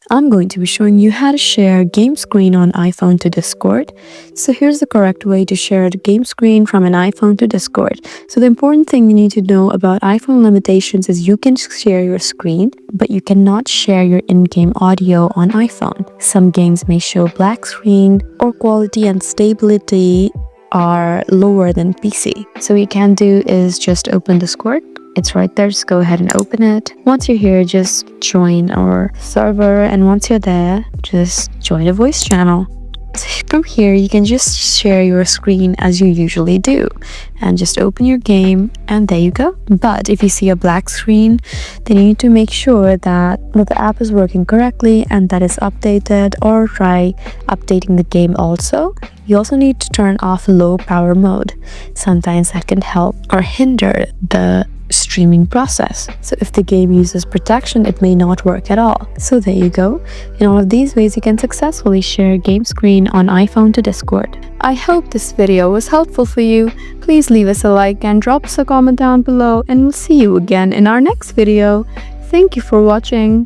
I'm going to be showing you how to share game screen on iPhone to Discord. So here's the correct way to share the game screen from an iPhone to Discord. So the important thing you need to know about iPhone limitations is you can share your screen, but you cannot share your in-game audio on iPhone. Some games may show black screen, or quality and stability are lower than PC. So what you can do is just open Discord. It's right there, just go ahead and open it. Once you're here, just join our server, and once you're there, just join a voice channel. So from here, you can just share your screen as you usually do and just open your game, and there you go. But if you see a black screen, then you need to make sure that the app is working correctly and that is updated, or try updating the game also. You also need to turn off low power mode. Sometimes that can help or hinder the streaming process. So if the game uses protection, it may not work at all. So there you go. In all of these ways, you can successfully share game screen on iPhone to Discord. I hope this video was helpful for you. Please leave us a like and drop us a comment down below, and we'll see you again in our next video. Thank you for watching.